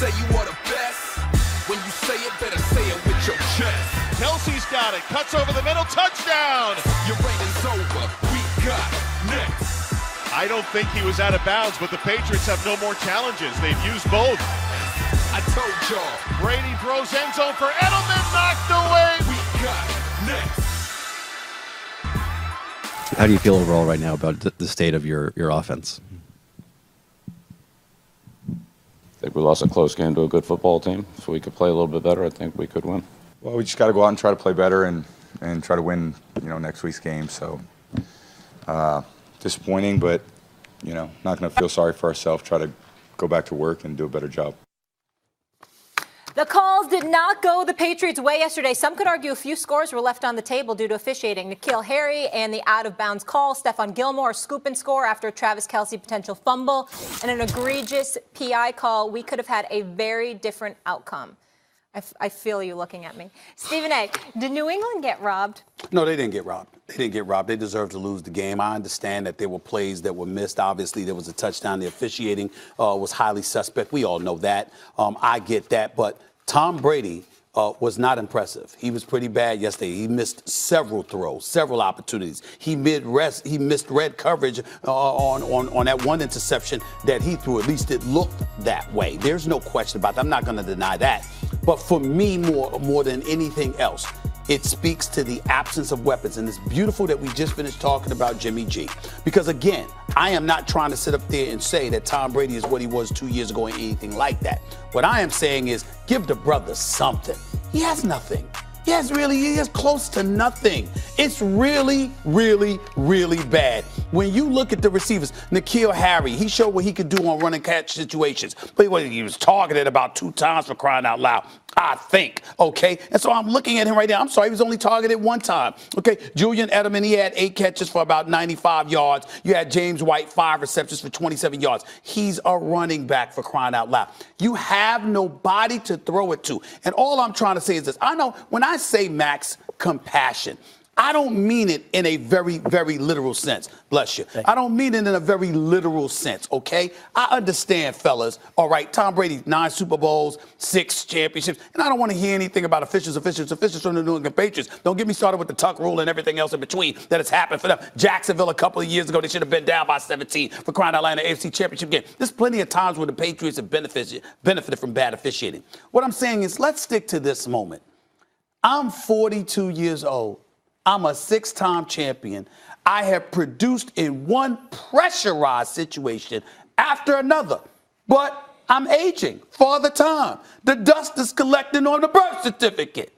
say you are the best. When you say it, better say it with your chest. Kelsey's got it, cuts over the middle, touchdown. Your reign is over, we got next. I don't think he was out of bounds, but the Patriots have no more challenges. They've used both. I told y'all. Brady throws end zone for Edelman, knocked away. We got next. How do you feel overall right now about the state of your offense? I think we lost a close game to a good football team. If we could play a little bit better, I think we could win. Well, we just got to go out and try to play better and try to win, next week's game. So disappointing, but, not going to feel sorry for ourselves. Try to go back to work and do a better job. The calls did not go the Patriots' way yesterday. Some could argue a few scores were left on the table due to officiating. N'Keal Harry and the out-of-bounds call. Stephon Gilmore, a scoop and score after a Travis Kelce potential fumble. And an egregious PI call. We could have had a very different outcome. I feel you looking at me. Stephen A., did New England get robbed? No, they didn't get robbed. They deserved to lose the game. I understand that there were plays that were missed. Obviously, there was a touchdown. The officiating was highly suspect. We all know that. I get that. But Tom Brady was not impressive. He was pretty bad yesterday. He missed several throws, several opportunities. He missed red coverage on that one interception that he threw. At least it looked that way. There's no question about that. I'm not going to deny that. But for me, more than anything else, it speaks to the absence of weapons. And it's beautiful that we just finished talking about Jimmy G. Because, again, I am not trying to sit up there and say that Tom Brady is what he was 2 years ago or anything like that. What I am saying is give the brother something. He has nothing. He is close to nothing. It's really, really, really bad. When you look at the receivers, N'Keal Harry, he showed what he could do on run and catch situations. But he was targeted about 2 times for crying out loud, I think, okay? And so I'm looking at him right now. I'm sorry, he was only targeted 1 time, okay? Julian Edelman, he had 8 catches for about 95 yards. You had James White, 5 receptions for 27 yards. He's a running back for crying out loud. You have nobody to throw it to. And all I'm trying to say is this. I know when I say max compassion, I don't mean it in a very, very literal sense. Bless you. I don't mean it in a very literal sense, okay? I understand, fellas. All right, Tom Brady, 9 Super Bowls, 6 championships. And I don't want to hear anything about officials from the New England Patriots. Don't get me started with the Tuck rule and everything else in between that has happened for them. Jacksonville a couple of years ago, they should have been down by 17 for crying out loud in the AFC Championship game. There's plenty of times where the Patriots have benefited from bad officiating. What I'm saying is let's stick to this moment. I'm 42 years old. I'm a 6-time champion. I have produced in one pressurized situation after another. But I'm aging for the time. The dust is collecting on the birth certificate.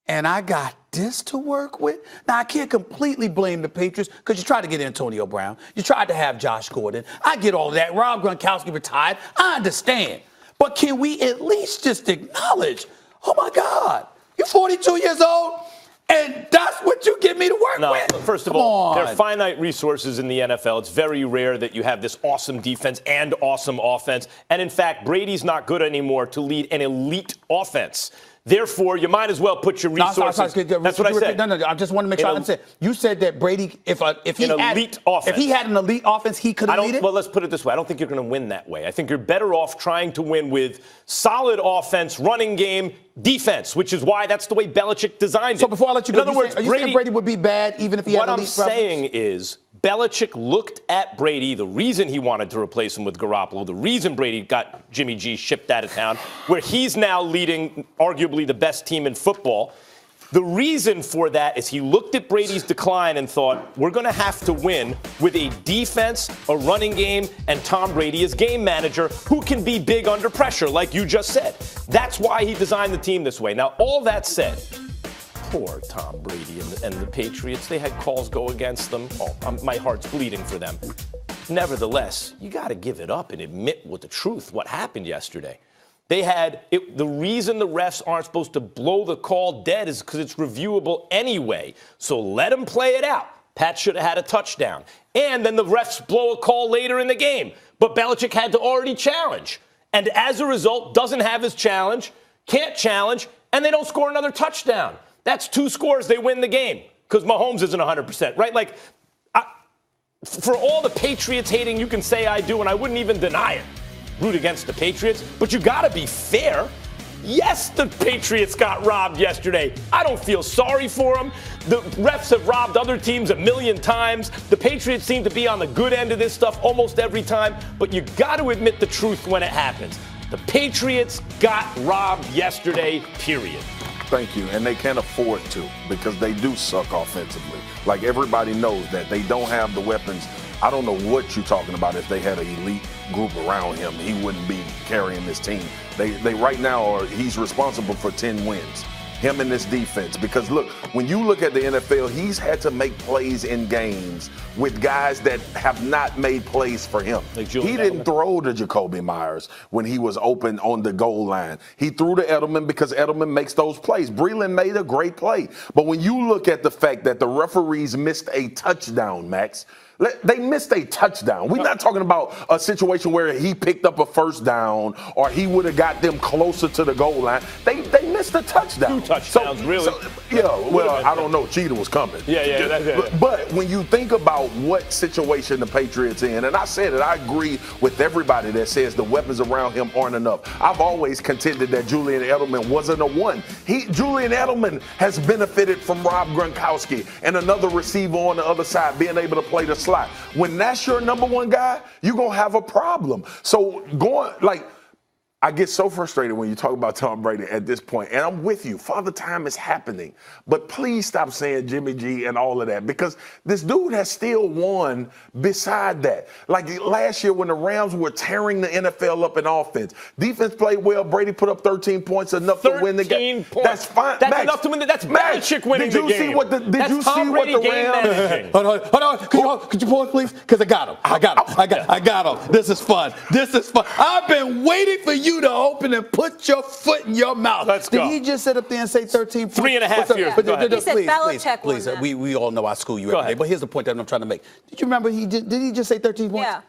And I got this to work with? Now, I can't completely blame the Patriots because you tried to get Antonio Brown. You tried to have Josh Gordon. I get all of that. Rob Gronkowski retired. I understand. But can we at least just acknowledge, oh, my God, you're 42 years old? And that's what you get me to work with? First of all, there are finite resources in the NFL. It's very rare that you have this awesome defense and awesome offense. And, in fact, Brady's not good anymore to lead an elite offense. Therefore, you might as well put your resources. That's what I said. No, I just want to make sure I understand. You said that Brady, if he had an elite offense, he could lead it? Well, let's put it this way. I don't think you're going to win that way. I think you're better off trying to win with solid offense, running game, defense, which is why that's the way Belichick designed it. So before I let you go, in other words, are you saying Brady would be bad even if he had an elite offense? What I'm saying is Belichick looked at Brady, the reason he wanted to replace him with Garoppolo, the reason Brady got Jimmy G shipped out of town, where he's now leading arguably the best team in football. The reason for that is he looked at Brady's decline and thought, we're going to have to win with a defense, a running game, and Tom Brady as game manager who can be big under pressure, like you just said. That's why he designed the team this way. Now, all that said, poor Tom Brady and the Patriots, they had calls go against them. My heart's bleeding for them. Nevertheless, you got to give it up and admit with the truth what happened yesterday. The reason the refs aren't supposed to blow the call dead is because it's reviewable anyway. So let them play it out. Pat should have had a touchdown. And then the refs blow a call later in the game. But Belichick had to already challenge. And as a result, doesn't have his challenge, can't challenge, and they don't score another touchdown. That's 2 scores, they win the game because Mahomes isn't 100%, right? For all the Patriots hating, you can say I do, and I wouldn't even deny it. root against the Patriots, but you got to be fair. Yes, the Patriots got robbed yesterday. I don't feel sorry for them. The refs have robbed other teams a million times. The Patriots seem to be on the good end of this stuff almost every time, but you got to admit the truth when it happens. The Patriots got robbed yesterday, period. Thank you. And they can't afford to because they do suck offensively. Like everybody knows that. They don't have the weapons. I don't know what you're talking about. If they had an elite group around him, he wouldn't be carrying this team. They right now he's responsible for 10 wins. Him and this defense. Because look, when you look at the NFL, he's had to make plays in games with guys that have not made plays for him. Like he didn't throw to Jacoby Myers when he was open on the goal line. He threw to Edelman because Edelman makes those plays. Breland made a great play. But when you look at the fact that the referees missed a touchdown, Max, they missed a touchdown. We're not talking about a situation where he picked up a first down or he would have got them closer to the goal line. They missed a touchdown. 2 touchdowns, really? I don't know. Cheetah was coming. But when you think about what situation the Patriots in, and I said it, I agree with everybody that says the weapons around him aren't enough. I've always contended that Julian Edelman wasn't a one. Julian Edelman has benefited from Rob Gronkowski and another receiver on the other side being able to play the slot. When that's your number one guy, you're going to have a problem. So I get so frustrated when you talk about Tom Brady at this point, and I'm with you. Father Time is happening. But please stop saying Jimmy G and all of that because this dude has still won beside that. Like last year when the Rams were tearing the NFL up in offense. Defense played well. Brady put up 13 points, enough to win the game. 13 points. That's fine. That's Max, enough to win That's Belichick winning the game. Did you see what the Rams... Hold on. Could you pause, please? Because I got him. I got him. This is fun. I've been waiting for you to open and put your foot in your mouth. Let's go. Did he just sit up there and say 13 points? 3.5 years. He said Belichick won that. We all know I school you Go every day, ahead. but here's the point that I'm trying to make. Did you remember did he just say 13 points? Yeah.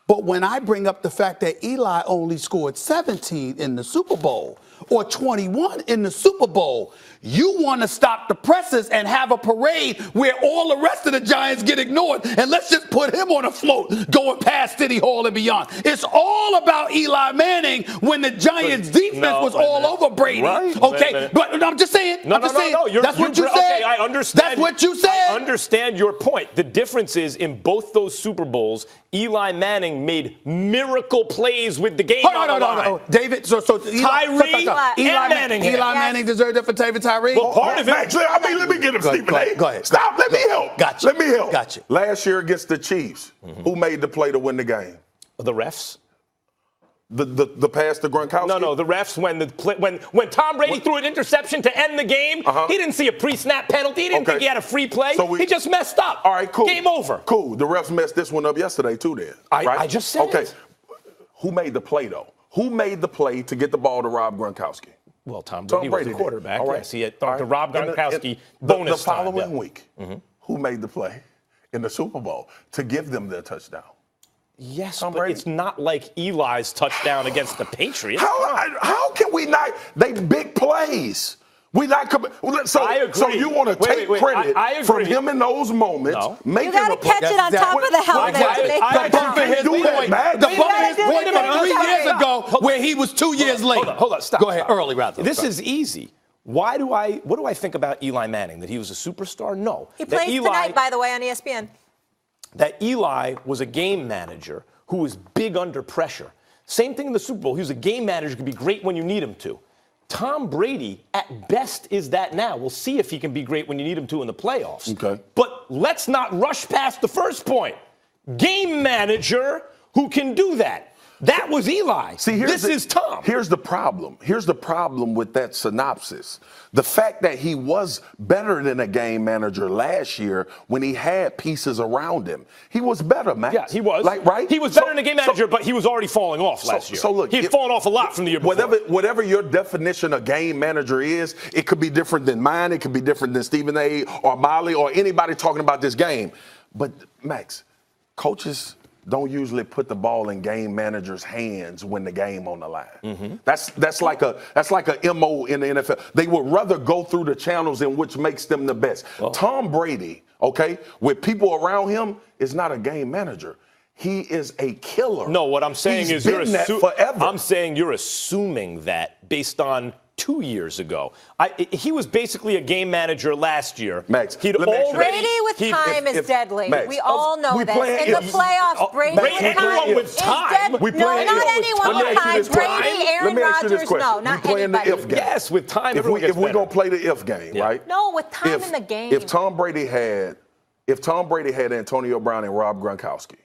But when I bring up the fact that Eli only scored 17 in the Super Bowl or 21 in the Super Bowl, you want to stop the presses and have a parade where all the rest of the Giants get ignored, and let's just put him on a float going past City Hall and beyond. It's all about Eli Manning when the Giants' defense was all over Brady. Right. Okay, but I'm just saying. No. That's what you said. Okay, I understand. That's what you said. I understand your point. The difference is in both those Super Bowls, Eli Manning made miracle plays with the game on the line. David, so Tyree and Manning. Eli Manning deserved it for Tyree. Well, part of it. Max, let me get him, Stephen A. Go ahead. Stop. Let me help. Gotcha. Let me help. Gotcha. Last year against the Chiefs, who made the play to win the game? The refs? The pass to Gronkowski? No. The refs when Tom Brady threw an interception to end the game, he didn't see a pre-snap penalty. He didn't think he had a free play. He just messed up. All right, cool. Game over. Cool. The refs messed this one up yesterday too. Then I just said okay. it. Who made the play though? Who made the play to get the ball to Rob Gronkowski? Well, Tom Brady was the quarterback. All right. Yes, he had the Rob Gronkowski the bonus following week, who made the play in the Super Bowl to give them their touchdown? Yes, Tom but Brady. it's not like Eli's touchdown against the Patriots. How can we not? They big plays. We not so. I agree. So you want to take credit I from him in those moments? No. You got to catch it on top of the helmet. The bumper hit 3 years ago where he was 2 years late. Hold on, stop. Go ahead, early rather. This is easy. What do I think about Eli Manning? That he was a superstar? No. He plays tonight, by the way, on ESPN. That Eli was a game manager who was big under pressure. Same thing in the Super Bowl. He was a game manager who could be great when you need him to. Tom Brady, at best, is that now. We'll see if he can be great when you need him to in the playoffs. Okay. But let's not rush past the first point. Game manager who can do that. That was Eli. See, this is Tom. Here's the problem. Here's the problem with that synopsis. The fact that he was better than a game manager last year when he had pieces around him. He was better, Max. Yeah, he was. Right? He was better than a game manager, but he was already falling off last year. So look, he had fallen off a lot from the year before. Whatever your definition of game manager is, it could be different than mine. It could be different than Stephen A. or Molly or anybody talking about this game. But, Max, coaches don't usually put the ball in game managers' hands when the game on the line. That's like a MO in the NFL. They would rather go through the channels in which makes them the best. Tom Brady, okay, with people around him, is not a game manager. He is a killer. No, what I'm saying is you're forever. I'm saying you're assuming that based on 2 years ago. He was basically a game manager last year. Max, Brady with time is deadly. Max, we all know this. In the playoffs, Brady with time is deadly. No, not anyone with time. Brady, Aaron Rodgers, no, not anybody. If game. Yes, with time. If we're going to play the if game, right? No, with time in the game. If Tom Brady had Antonio Brown and Rob Gronkowski,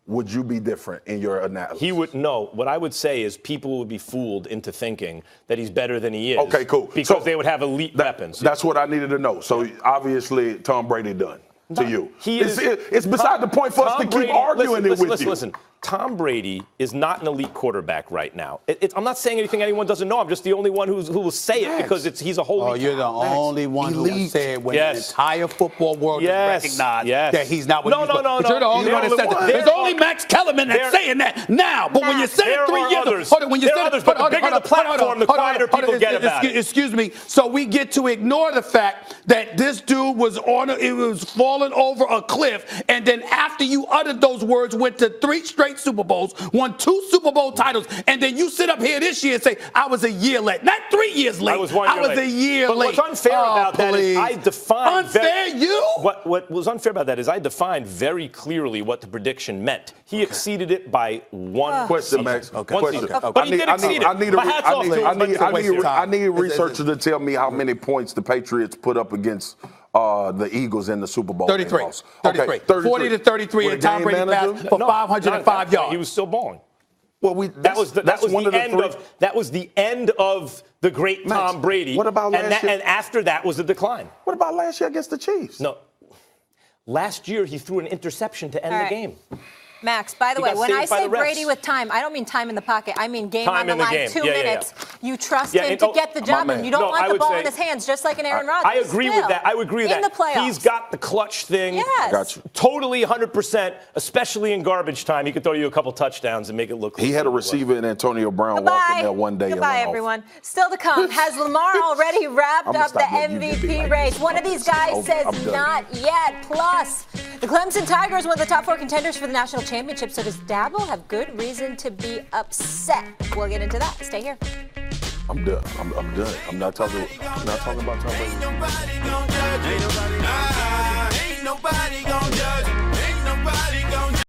would you be different in your analysis? He would. No, what I would say is people would be fooled into thinking that he's better than he is. Okay, cool. Because they would have elite weapons. That's what I needed to know. So obviously, Tom Brady done to you. It's beside the point for us to keep arguing with you. Listen. Tom Brady is not an elite quarterback right now. I'm not saying anything anyone doesn't know. I'm just the only one who will say it because he's a holy. Oh, you're the only one who will say it when the entire football world recognizes that he's not what No. You're the only one that said that. There's only Max Kellerman that's saying that now. But when you said it 3 years ago, hold on, when you said it, but the bigger the platform, the quieter people get about it. Excuse me. So we get to ignore the fact that this dude was falling over a cliff, and then after you uttered those words, went to 3 straight Super Bowls, won 2 Super Bowl titles, and then you sit up here this year and say, I was a year late. Not 3 years late. I was 1 year late. a year but late. What's unfair about that is I defined. What was unfair about that is I defined very clearly what the prediction meant. He exceeded it by 1 question, Max. Okay. But he did exceed it. I need researchers to tell me how many points the Patriots put up against the Eagles in the Super Bowl. 33. 40-33, and Tom Brady passed for 505 yards. He was still balling. Well, that was the end of the great Tom Brady. What about last year? And after that was the decline. What about last year against the Chiefs? No. Last year he threw an interception to end the game. Max, by the way, when I say Brady with time, I don't mean time in the pocket. I mean game on the line, 2 minutes. You trust him to get the job done. You don't want the ball in his hands, just like an Aaron Rodgers. I agree with that. I would agree with that. In the playoffs. He's got the clutch thing. Yes. Got you. Totally 100%, especially in garbage time. He could throw you a couple touchdowns and make it look. He had a receiver in Antonio Brown walking there one day. Goodbye, everyone. Still to come. Has Lamar already wrapped up the MVP race? One of these guys says not yet. Plus, the Clemson Tigers, one of the top 4 contenders for the national championship. So does Dabble have good reason to be upset? We'll get into that. Stay here. I'm done. I'm done. I'm not talking about Tom Brady. Ain't nobody gonna judge. Ain't nobody gonna judge. Ain't nobody gonna judge.